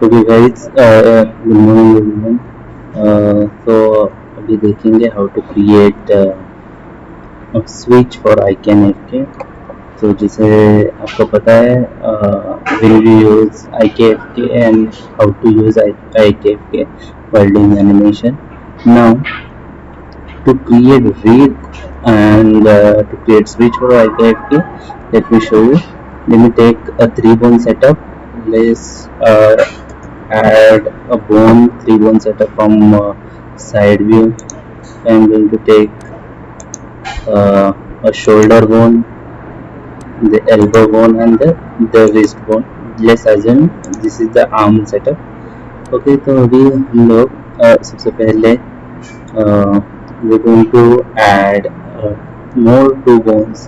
Okay guys, good morning everyone. तो अभी देखेंगे how to create switch for I can F K. तो जिसे आपको पता है, will we use I K F K and how to use I K F के while doing animation. Now to create read and to create switch for IKFK, let me show you. Let me take a 3-bone setup. Let's add a bone 3-bone setup from side view. I'm going to take a shoulder bone, the elbow bone and the wrist bone. Let's assume this is the arm setup. Okay, तो अभी हम लोग सबसे पहले we're going to add more 2 bones,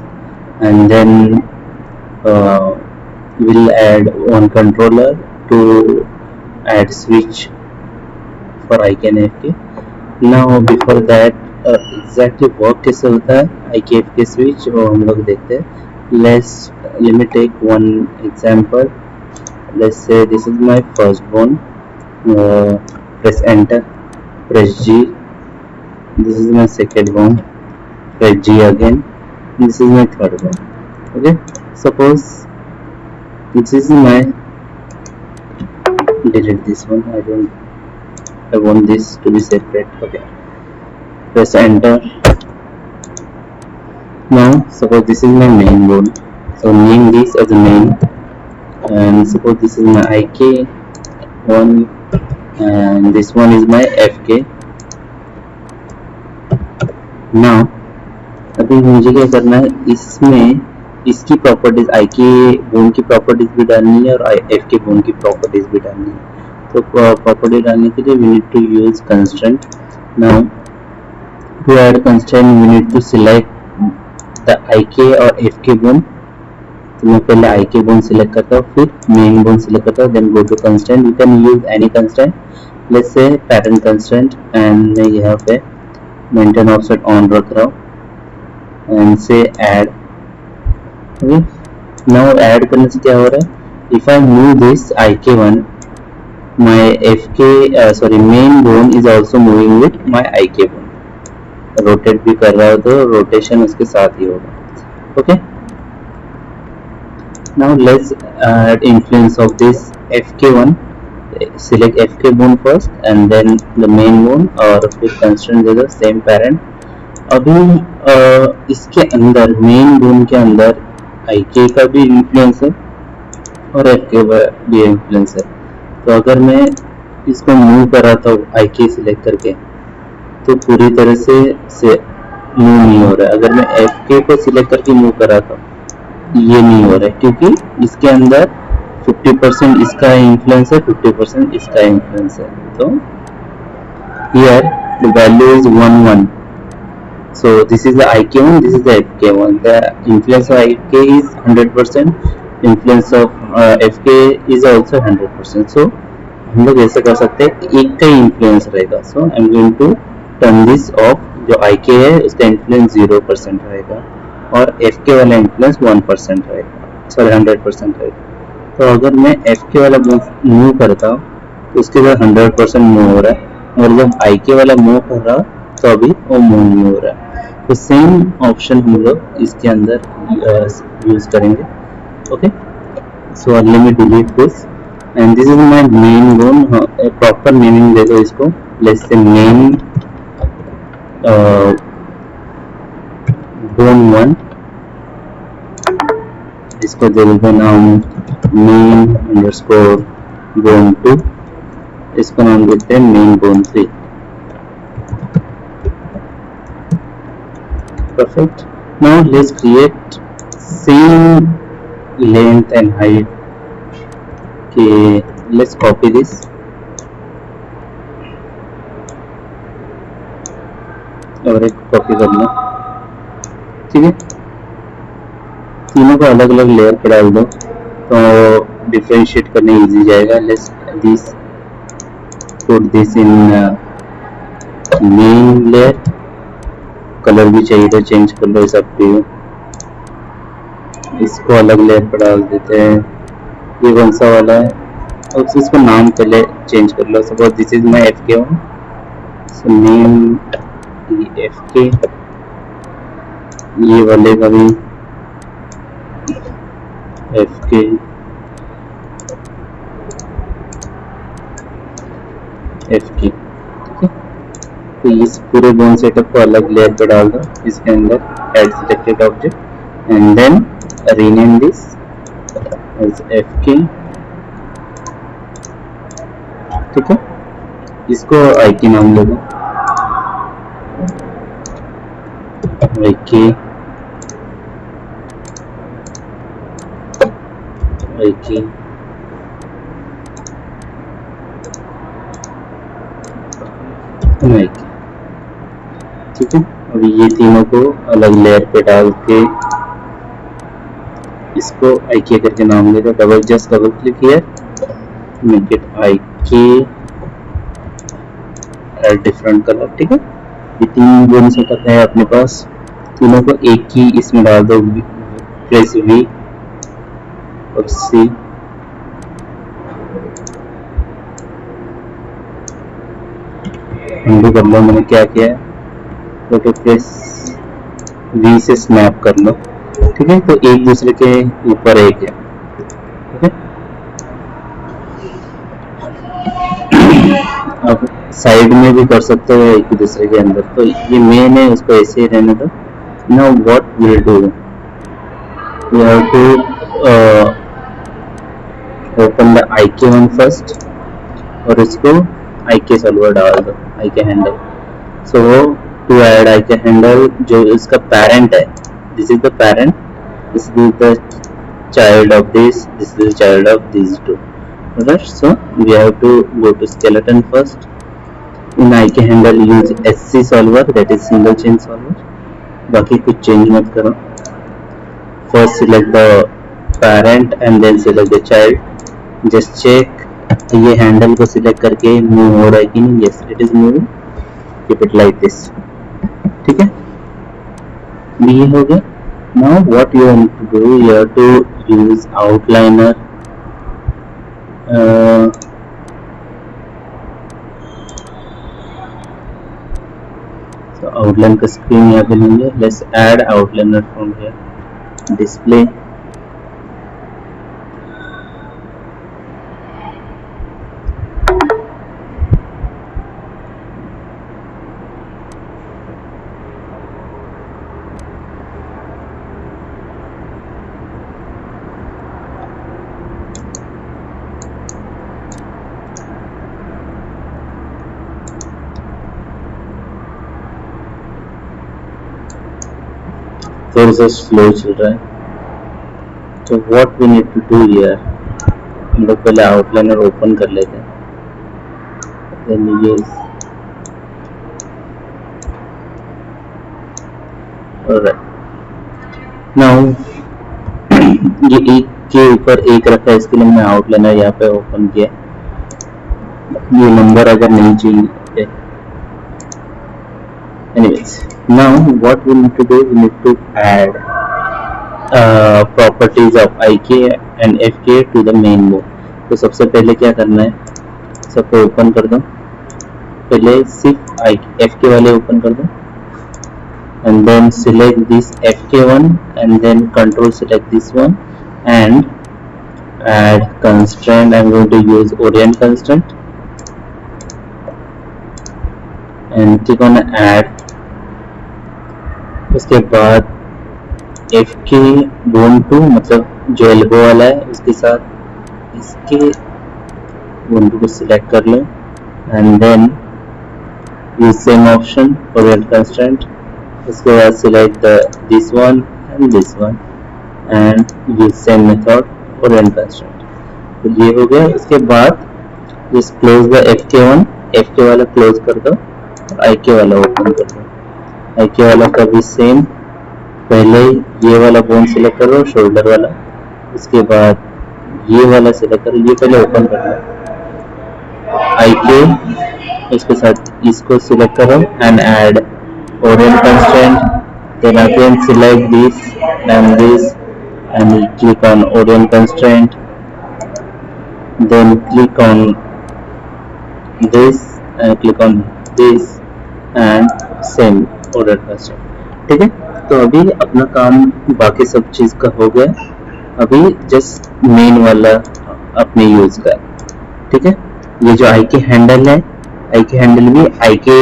and then we'll add one controller to add switch for IKNFK. Now before that, exactly work कैसे होता है IKFK switch वो हम लोग देखते हैं. Let me take one example. Let's say this is my first bone. Press enter, press G. This is my second bone, press G again. This is my third bone. Okay, suppose this is my, delete this one, I want this to be separate. Okay, press enter. Now suppose this is my main bone, so name this as a main, and suppose this is my IK one and this one is my FK. Now अभी मुझे क्या करना है, इसमें इसकी properties आई के bone की properties भी डालनी है और एफ के बोन की प्रॉपर्टीज भी डालनी है. तो प्रॉपर्टी डालने के लिए we need to use constraint. Now to add constraint we need to select the I K और एफ के बोन. तो मैं पहले आई के बोन सिलेक्ट करता हूँ, फिर मेन बोन सिलेक्ट करता हूँ, then go to constraint. You can use any constraint, let's say pattern constraint, and मैं यहाँ पे मेंटेन ऑफसेट ऑन रख रहा हूँ and say add. Okay, now add करने से क्या हो रहा है, if I move this IK1, my FK main bone is also moving with my IK bone. Rotate भी कर रहा हो तो रोटेशन उसके साथ ही होगा. Okay, now let's add influence of this FK1. Select FK bone first and then the main bone, और फिर constraint दे दो same parent. अभी इसके अंदर मेन बोन के अंदर आई के का भी इन्फ्लुएंस है और एफ के भी इन्फ्लुएंस है. तो अगर मैं इसको मूव कराता हूँ आई के सिलेक्ट करके तो पूरी तरह से मूव नहीं हो रहा है. अगर मैं एफ के को सिलेक्ट करके मूव कराता हूँ ये नहीं हो रहा है, क्योंकि इसके अंदर 50% इसका इन्फ्लुएंस है, 50% इसका इन्फ्लुएंस है. तो here the value is 1 1. So this is the IK1, this is the FK1. The influence of IK is 100%, influence of FK is also 100%. So हम लोग ऐसे कर सकते हैं, एक का ही इन्फ्लुएंस रहेगा. So I'm going to turn this off. जो IK है उसका इन्फ्लुएंस 0% रहेगा और FK वाला इन्फ्लुएंस 1% रहेगा, सॉरी 100% रहेगा. तो अगर मैं FK वाला मूव करता हूँ तो उसके साथ 100% मूव हो रहा है, और जब IK वाला मूव कर रहा हूँ तो अभी वो मूव नहीं हो रहा है. तो सेम ऑप्शन हम लोग इसके अंदर यूज करेंगे. Okay, so let me delete this and this is my main bone. Proper naming दे दो इसको. लेट्स से मेन बोन 1, इसको दे देते नाम मेन अंडरस्कोर बोन 2, इसको नाम देते हैं main bone 3. Perfect. Now let's create same length and height. Okay, let's copy this. और एक कॉपी करना, ठीक है. तीनों को अलग अलग लेयर पे डाल दो तो डिफरेंशिएट करने इजी जाएगा. Let's this put this in main layer. Colour भी चाहिए तो चेंज कर लो, सब पे. इसको अलग लेयर पर डाल देते हैं. ये कौन सा वाला है, अब इसको नाम पहले चेंज कर लो. Suppose this is my FK1, so name FK. ये वाले का भी FK. FK. तो इस पूरे बोन सेटअप को अलग लेयर पे डाल दो. इसके अंदर add selected object and then rename this as FK. ठीक है, इसको IK नाम दे दो. IK ठीक है. अभी ये तीनों को अलग लेयर पे डाल के इसको IK करके नाम दे दो. Double click here, make it IK add different colour. ठीक है, ये तीन बोन सेटअप है अपने पास. तीनों को एक ही इसमें डाल दो. प्रेस V और C. उनको कर लो. मैंने क्या किया है, तो प्रेस V से स्नैप कर लो. ठीक है, तो एक दूसरे के ऊपर एक है. ठीक है, अब साइड में भी कर सकते हो एक दूसरे के अंदर. तो ये मेन है, उसको ऐसे ही रहने दो. Now what will do, we have to open the IK1 first और इसको IK सॉल्वर डाल दो, IK handle. So to add IK handle, जो इसका पेरेंट है, this is the parent, this is the child of this is the child of these two. Alright, so we have to go to skeleton first. In IK handle use SC solver, that is single chain solver. बाकी कुछ change मत करो. First select the parent and then select the child. Just check ये handle को select करके move हो रहा है कि नहीं. Yes, it is moving. Keep it like this. ठीक है, ये हो गया. Now what you want to do, you have to use outliner. So outline का स्क्रीन यहाँ पे लेंगे. Let's add outliner from here. Display. थोड़ा सा स्लो चल रहा है. तो what we need to do here, हम लोग पहले आउटलाइनर ओपन कर लेते हैं. देन ये ऑलराइट. नाउ ये एक के ऊपर एक रखा है, इसके लिए मैंने आउटलाइनर यहाँ पे ओपन किया. ये नंबर अगर नहीं चाहिए. Anyways, now what we need to do, we need to add properties of IK and FK to the main mode. तो सबसे पहले क्या करना है, सबको ओपन कर दो. पहले सिर्फ FK वाले ओपन कर दो and then select this FK1 and then control select this one and add constraint. I'm going to use orient constraint and click on add. उसके बाद FK bone 2 मतलब जो एल्बो वाला है उसके साथ इसके bone 2 को सिलेक्ट कर लो and then use same option orient constraint. उसके बाद select this one and this one and use same method orient constraint. तो ये हो गया. इसके बाद just close the FK1, FK वाला क्लोज कर दो और IK वाला ओपन कर दो. IK वाला का भी सेम, पहले ये वाला बोन सिलेक्ट करो शोल्डर वाला, उसके बाद ये वाला सिलेक्ट करो. ये पहले ओपन करना IK, इसके साथ इसको सिलेक्ट करो and add orient constraint. then again select this and this and click on orient constraint then click on this and click on this and send order custom। ठीक है, तो अभी अपना काम बाकी सब चीज का हो गया, अभी जस्ट मेन वाला अपने यूज का। ठीक है, ये जो आई के हैंडल है, आई के हैंडल भी आई के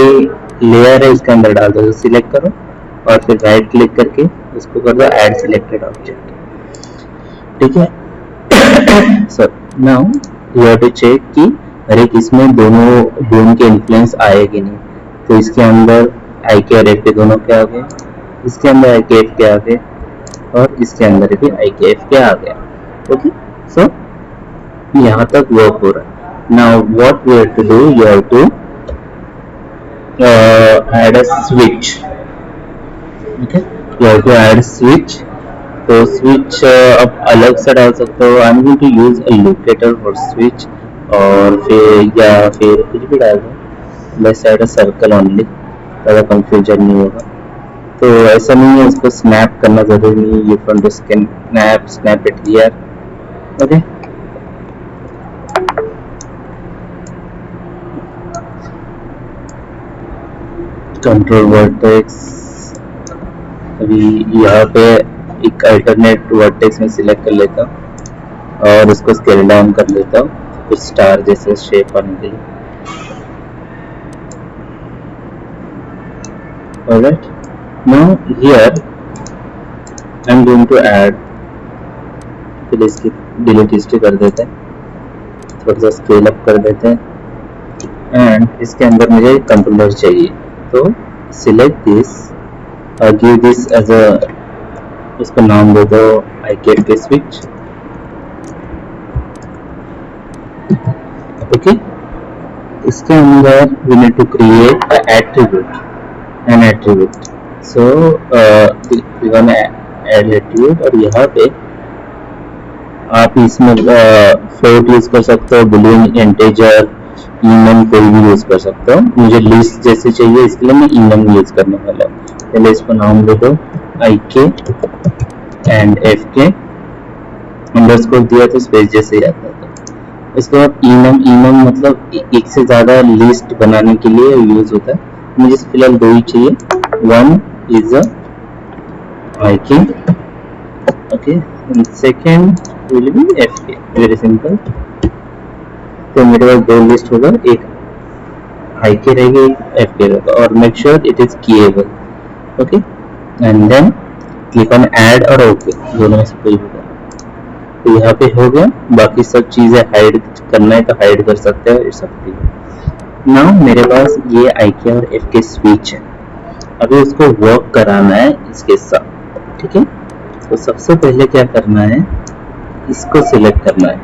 लेयर है, इसके अंदर डाल दो, सिलेक्ट करो और फिर राइट क्लिक करके उसको कर दो ऐड सिलेक्टेड ऑब्जेक्ट। ठीक है, so now you have to check कि अरे इसमें दोनों बोन के इन्फ्लुएंस आए कि नहीं। तो इसके अंदर आई के और एफ के दोनों के आ गए, इसके अंदर आई के एफ के आ गए और इसके अंदर भी आई के एफ के आ गया। ओके, सो यहाँ तक वर्क हो रहा है। Now what we have to do, you have to add a switch. Okay, you have to add switch. तो स्विच अब अलग से डाल सकते हो, I am going to use a locator for switch, और फिर कुछ भी डाल दो, let's add a circle only, ज़्यादा कंफ्यूजन नहीं होगा। तो ऐसा नहीं है उसको स्नैप करना जरूरी नहीं, you can to snap it here. Okay, control vertex, अभी यहाँ पे एक अल्टरनेट वर्टेक्स में सिलेक्ट कर लेता हूँ और उसको स्केल डाउन कर लेता हूँ कुछ स्टार जैसे शेप आने के लिए। Alright, now here I am going to add, फिर इसकी डिलीट हिस्ट्री कर देते हैं, थोड़ा सा स्केल अप कर देते हैं एंड इसके अंदर मुझे कंट्रोलर चाहिए। तो सिलेक्ट दिस और गिव दिस एज अ, उसका नाम दे दो आई के स्विच। ओके, इसके अंदर we need to create a attribute, an attribute. So we want add attribute, और यहाँ पे आप इसमें फ्लोट यूज कर सकते हो, बुलियन, इंटीजर, इनम कोई भी यूज कर सकते हो। मुझे लिस्ट जैसे चाहिए इसके लिए मैं इनम यूज करने वाला हूँ। पहले इसको नाम दे दो आई के एंड एफ के, अंडरस्कोर दिया तो स्पेस जैसे ही आता है। इसके बाद इनम मतलब एक से ज्यादा लिस्ट बनाने के लिए यूज होता है। मुझे फिलहाल दो ही चाहिए, वन इज आई के, okay, second will be F के, वेरी सिंपल। तो मेरे पास दो लिस्ट होगा, एक आई के रहेगी, एक एफ के रहेगा, और make sure it is keyable. Okay, and then click on add और ओके, दोनों में से कोई होगा। तो यहाँ पे हो गया, बाकी सब चीजें हाइड करना है तो हाइड कर सकते हैं, it's up to you. Now मेरे पास ये आई के और एफ के स्विच है, अभी उसको वर्क कराना है इसके साथ। ठीक है, तो सबसे पहले क्या करना है, इसको सिलेक्ट करना है।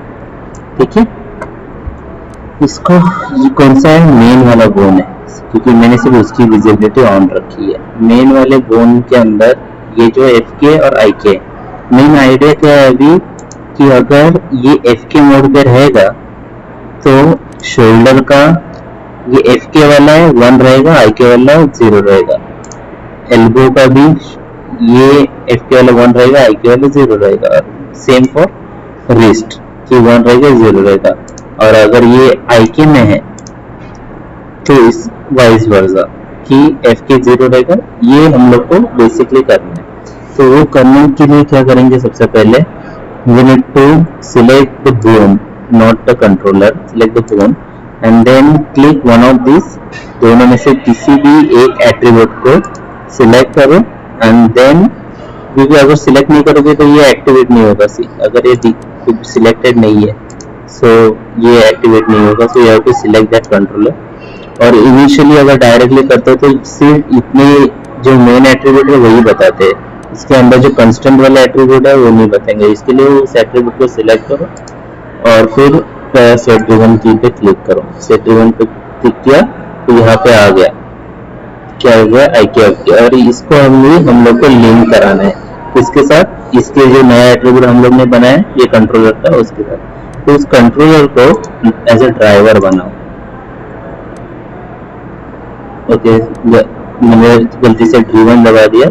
ठीक है, इसको, ये कौन सा है, मेन वाला बोन है, क्योंकि मैंने सिर्फ उसकी विजिबिलिटी ऑन रखी है। मेन वाले बोन के अंदर ये जो एफ के और आई के, मेन आइडिया क्या है अभी कि अगर ये एफ के मोड पे रहेगा तो शोल्डर का ये एफ के वाला है 1 रहेगा, आई के वाला 0 रहेगा। एल्बो का भी ये एफ के वाला 1 रहेगा, आई के वाला 0 रहेगा। सेम फॉर रिस्ट कि 1 रहेगा 0 रहेगा। और अगर ये आई के में है तो इस वाइस वर्सा कि एफ के 0 रहेगा। ये हम लोग को बेसिकली करना है। तो वो करने के लिए क्या करेंगे, सबसे पहले we need to select the bone, not the controller, select the bone and then click one of these, दोनों में से किसी भी एक एट्रीब्यूट को सिलेक्ट करो एंड देन, क्योंकि अगर सिलेक्ट नहीं करोगे तो ये एक्टिवेट नहीं होगा। अगर ये सिलेक्टेड नहीं है सो ये एक्टिवेट नहीं होगा। So you have to select that controller. और इनिशियली अगर डायरेक्टली करते हो तो सिर्फ इतने जो मेन एट्रीब्यूट है वही बताते हैं, इसके अंदर जो कंस्टेंट वाला एट्रीब्यूट है वो नहीं बताएंगे। इसके लिए उस एट्रीब्यूट को सिलेक्ट करो और फिर सेट ड्रिवन की पे क्लिक करो। सेट ड्रिवन पे क्लिक किया तो यहाँ पे आ गया, क्या हो गया, आई के एफ के। और इसको हम लोग को लिंक कराना है इसके साथ, इसके जो नया एट्रीब्यूट हम लोग ने बनाया ये कंट्रोलर था उसके साथ। तो उस कंट्रोलर को एज ए ड्राइवर बनाओ। ओके, मैंने गलती से ड्रिवन दबा दिया,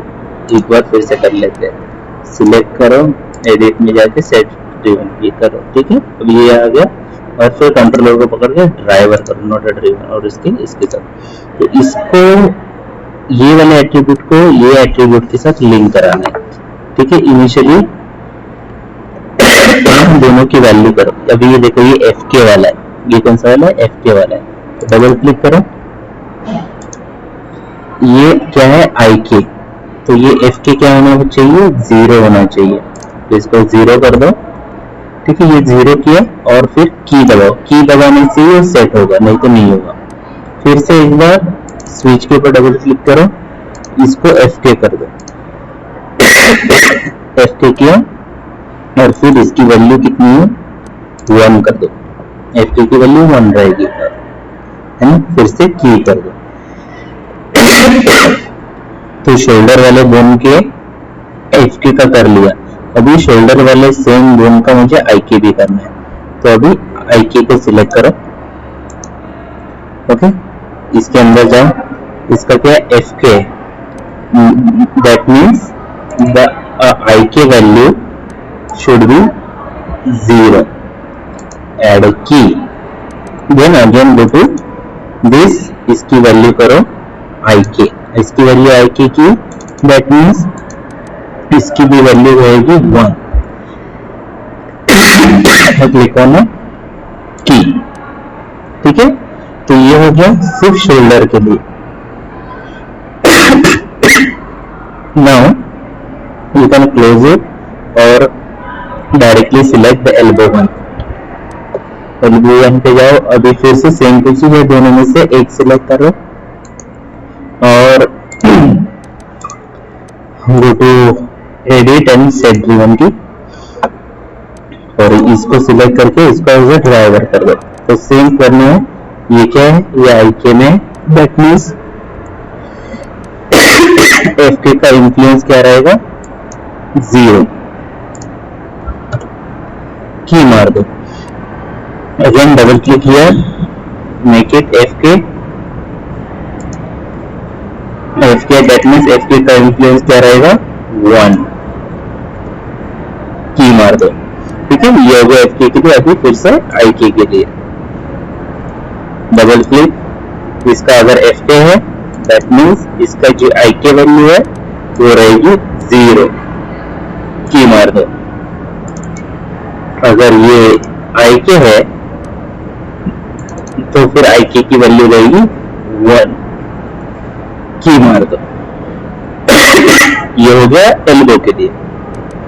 एक बार फिर से कर लेते हैं। सिलेक्ट करो, एडिट में जाके सेट ड्रिवन क्लिक करो। ठीक है, अब ये आ गया। और फिर कंट्रोलर को पकड़ के ड्राइवर करो, नॉट अ ड्राइवर, और इसके साथ। तो इसको ये वाले एट्रीब्यूट को ये एट्रीब्यूट के साथ लिंक कराना है, ठीक है। इनिशियली दोनों की वैल्यू करो। अभी ये देखो, ये fk वाला है, ये कौन सा वाला है, fk वाला है। तो डबल क्लिक करो, ये क्या है, ik, तो ये fk क्या होना चाहिए, 0 होना चाहिए। तो इसको 0 कर दो, ठीक है। ये 0 किया और फिर की दबाओ, की दबाने से ये सेट होगा, नहीं तो नहीं होगा। फिर से एक बार स्विच के ऊपर डबल क्लिक करो, इसको fk कर दो, fk किया और फिर इसकी वैल्यू कितनी है, 1 कर दो, fk की वैल्यू 1 रहेगी, है ना। फिर से की कर दो। तो शोल्डर वाले बोन के fk का कर लिया। अभी शोल्डर वाले सेम बोन का मुझे ik भी करना है। तो अभी ik को सिलेक्ट करो, ओके। इसके अंदर जाओ, इसका क्या है, fk, that means the ik value should be 0. Add a key, then again go to this, इसकी वैल्यू करो ik, इसकी वैल्यू ik की, that means इसकी भी वैल्यू रहेगी 1। क्लिक ऑन की, ठीक है। तो ये हो गया सिर्फ शोल्डर के लिए। Now you can close it और directly select the elbow one. Elbow one पे जाओ, अभी फिर से सेम प्रोसीजर है, दोनों में से एक सिलेक्ट करो और go to edit and set driven key, और इसको सिलेक्ट करके इसको एज ए ड्राइवर कर दो। तो सेम करना है, ये क्या है, ये ik में, दैट मीन्स fk का इन्फ्लुएंस क्या रहेगा, 0। की मार दो, again double click here, make it fk, that means fk का इन्फ्लुएंस क्या रहेगा, 1। की मार दो, ठीक है। ये हो गया fk के लिए। अभी फिर से ik के लिए डबल क्लिक, इसका अगर fk है दैट मीन्स इसका जो ik वैल्यू है वो रहेगी 0। की मार दो। अगर ये ik है तो फिर ik की वैल्यू रहेगी 1। की मार दो। ये हो गया एल्बो के लिए।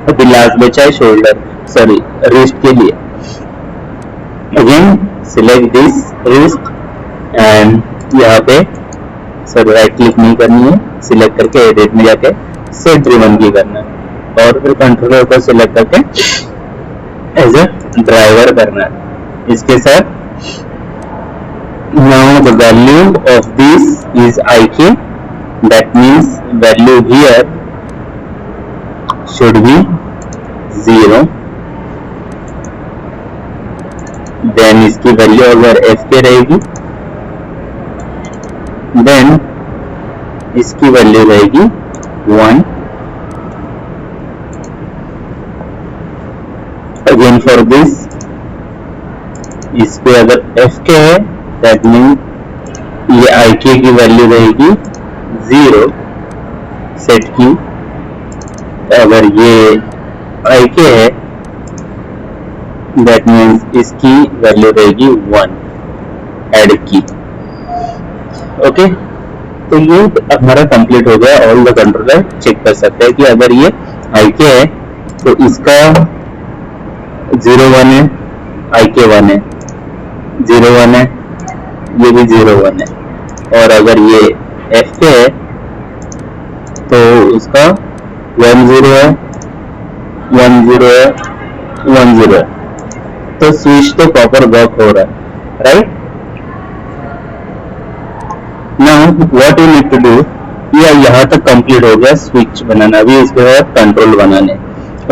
अभी लास्ट बचा है शोल्डर, सॉरी रिस्ट के लिए। Again select this wrist and यहाँ पे सर राइट क्लिक नहीं करनी है, सिलेक्ट करके एडिट में जाके सेट ड्रिवन की करना है और फिर कंट्रोलर को सिलेक्ट करके एज ए ड्राइवर करना है इसके साथ। Now the value of this is ik, that means value here should be 0। Then इसकी वैल्यू अगर fk रहेगी देन इसकी वैल्यू रहेगी 1। अगेन फॉर दिस, इस पे अगर fk है दैट मीन ये ik की वैल्यू रहेगी 0 सेट की। अगर ये ik है दैट मीन्स इसकी वैल्यू रहेगी 1 ऐड की। ओके, तो ये हमारा कंप्लीट हो गया। ऑल द कंट्रोलर चेक कर सकते हैं कि अगर ये ik है तो इसका 0 1 है, ik 1 है, 0 1 है, ये भी 0 1 है। और अगर ये fk है तो उसका 1 0 है, 1 0 है, 1 0 है। तो स्विच तो प्रॉपर वर्क हो रहा है, right. Now what you need to do, या यहाँ तक कंप्लीट हो गया स्विच बनाना। अभी इसके बाद कंट्रोल बनाने।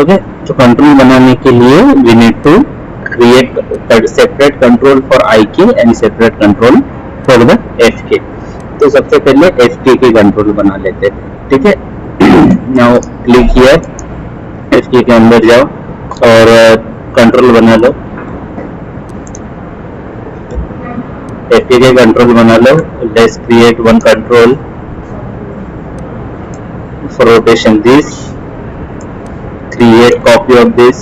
ओके, तो कंट्रोल बनाने के लिए we need to create separate control for ik and separate control for the fk। तो सबसे पहले fk के कंट्रोल बना लेते हैं, ठीक है। नाउ क्लिक हियर, fk के अंदर जाओ और कंट्रोल बना लो। FK के कंट्रोल बना लो. Let's create one control for rotation. This, create copy of this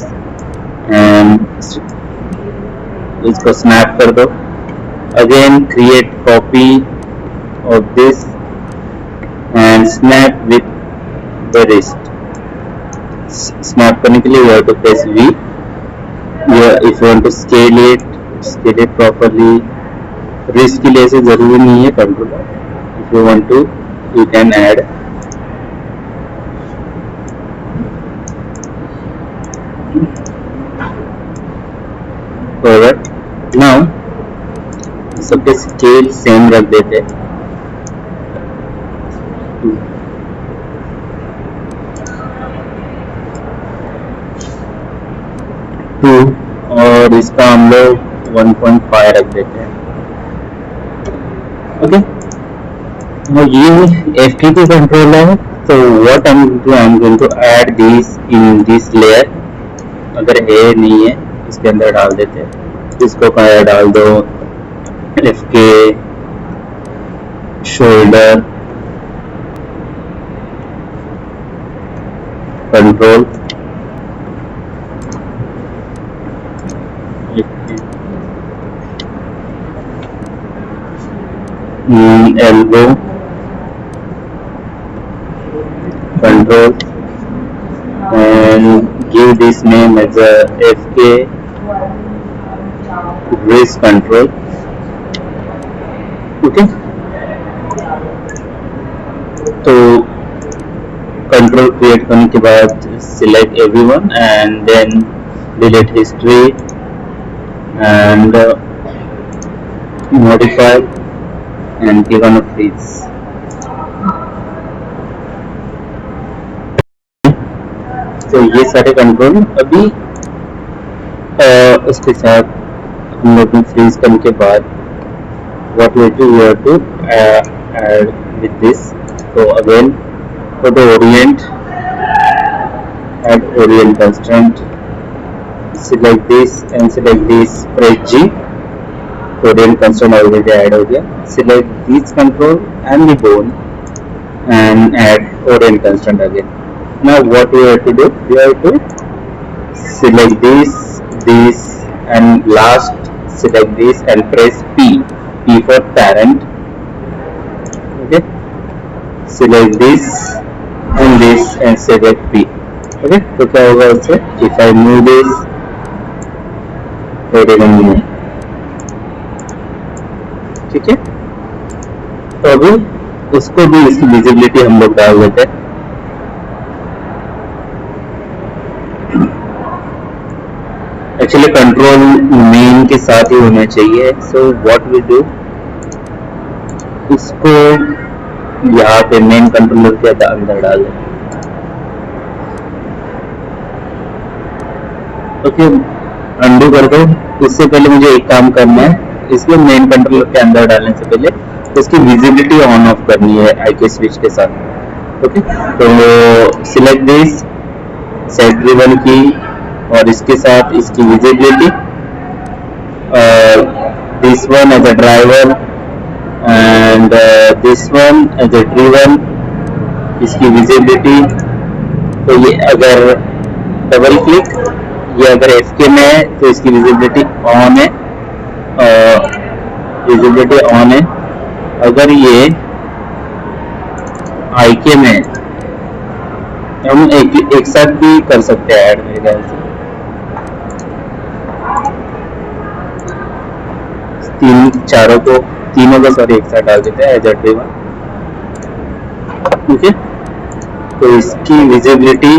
and इसको snap कर दो. Again create copy of this and snap with the wrist. Snap करने के लिए you have to press V. If you want to scale it properly. Wrist के लिए ऐसे जरूरी नहीं है controller. If you want to, you can add. Alright. Now सबके स्केल सेम रख देते हैं. और इसका हम लोग 1.5 रख देते हैं. ओके. और ये FK की कंट्रोल है. तो what I am going to add this in this layer. अगर है नहीं है इसके अंदर डाल देते हैं. इसको कहाँ डाल दो. FK shoulder control elbow control and give this name as a FK wrist control. Okay. तो कंट्रोल क्रिएट करने के बाद select everyone and then delete history and modify and click on a freeze. तो ये सारे कंट्रोल अभी उसके साथ हम लोग फ्रीज करने के बाद what we do, we have to add with this. So again for the orient, add orient constraint, select this and select this, press G. Orient constraint already add हो गया. Select this control and the bone and add orient constraint again. Now what we have to do, we have to select this and last select this and press P for parent. Okay, select this and select P. Okay, तो क्या होगा उससे, if I move this it will move. ठीक है. तो अभी उसको भी इसकी विजिबिलिटी हम लोग डाल देते हैं. एक्चुअली कंट्रोल मेन के साथ ही होना चाहिए. सो व्हाट वी डू, इसको यहाँ पे मेन कंट्रोलर के अंदर डाल दें. ओके, अंडू कर दो. इससे पहले मुझे एक काम करना है. इसको मेन कंट्रोलर के अंदर डालने से पहले इसकी विजिबिलिटी ऑन ऑफ करनी है IK स्विच के साथ. ओके, तो select this, set driven key और इसके साथ इसकी visibility, this one as a driver and this one as a driven, इसकी विजिबिलिटी. तो ये अगर डबल क्लिक, ये अगर FK में है तो इसकी विजिबिलिटी ऑन है, विजिबिलिटी ऑन है. अगर ये IK में है हम एक साथ भी कर सकते हैं ऐड मेरे ख्याल से. तीनों को सॉरी एक साथ डाल देते हैं एज अ ड्रिवन. ओके, तो इसकी visibility,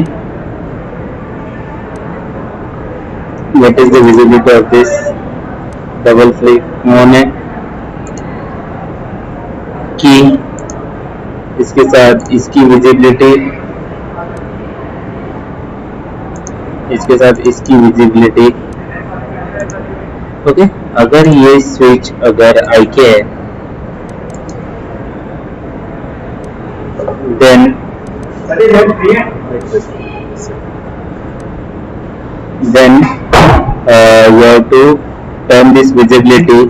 what is the visibility of this, double click on है की, इसके साथ इसकी विजिबिलिटी, इसके साथ इसकी विजिबिलिटी. ओके, अगर ये स्विच अगर IK है then you have to turn this visibility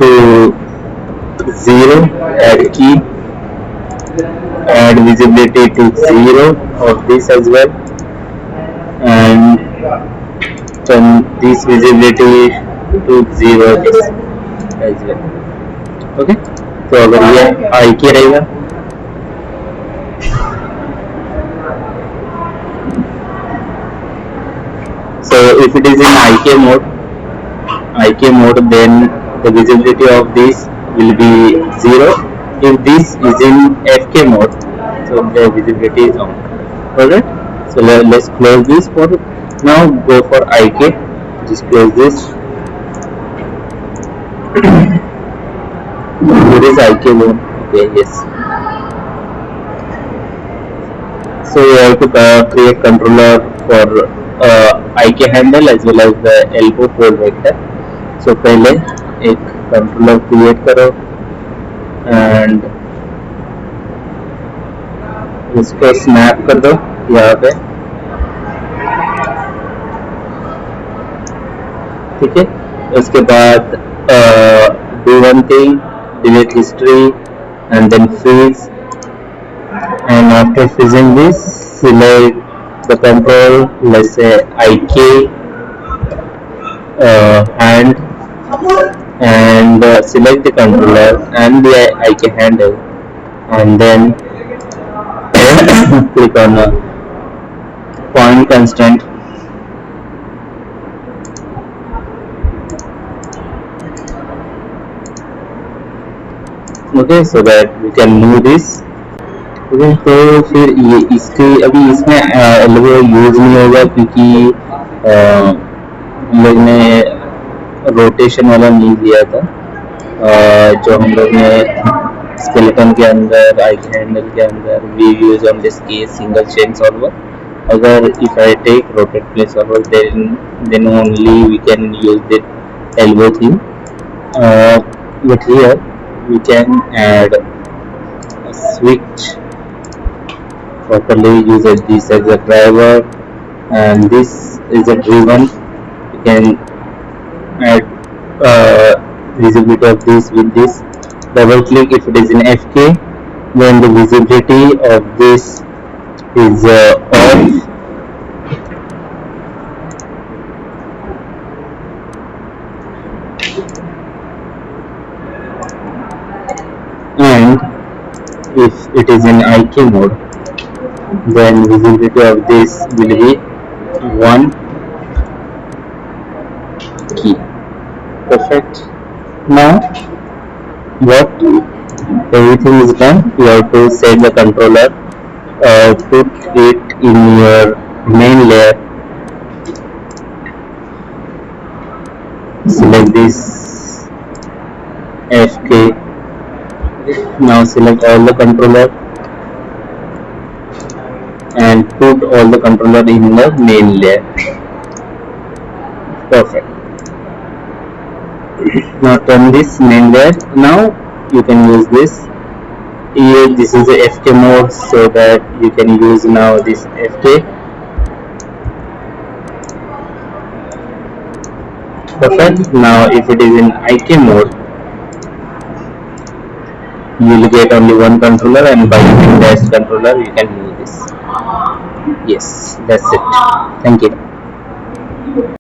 to 0, add key, add visibility to 0 of this as well, and turn this visibility to 0 as well. Okay, तो अगर ये IK रहेगा, so if it is in IK mode, then the visibility of this will be 0. If this is in FK mode, so the visibility is on. Alright, so let's close this for now. Go for IK, just close this. Here is IK mode. Okay, yes. So we have to create controller for IK handle as well as the elbow pole vector. So पहले एक controller create करो and इसको snap कर दो यहाँ पे, ठीक है. उसके बाद do one thing, delete history and then freeze, and after freezing this, select the control, let's say IK hand, and select the controller and the IK handle, and then click on point constant, okay, so that we can move this. okay, तो फिर ये इसके अभी इसमें elbow use नहीं होगा क्योंकि हम लोग ने रोटेशन वाला नहीं लिया था, जो हम लोग ने स्केलेटन के अंदर, IK हैंडल के अंदर we use on this case single chain solver. अगर if I take rotate plane solver then only we can use the elbow thing, but here we can add a switch properly, use this as a driver and this is a driven. You can add visibility of this with this. Double click if it is in FK, then the visibility of this is off, and if it is in IK mode, then visibility of this will be 1 key. Perfect. Now what everything is done, you have to set the controller, put it in your main layer, select this FK, now select all the controller and put all the controller in the main layer. Perfect. Now turn this main layer. Now you can use this. Here this is the FK mode, so that you can use now this FK. Perfect. Now if it is in IK mode, you will get only one controller, and by using dash controller you can use this. Yes, that's it. Thank you.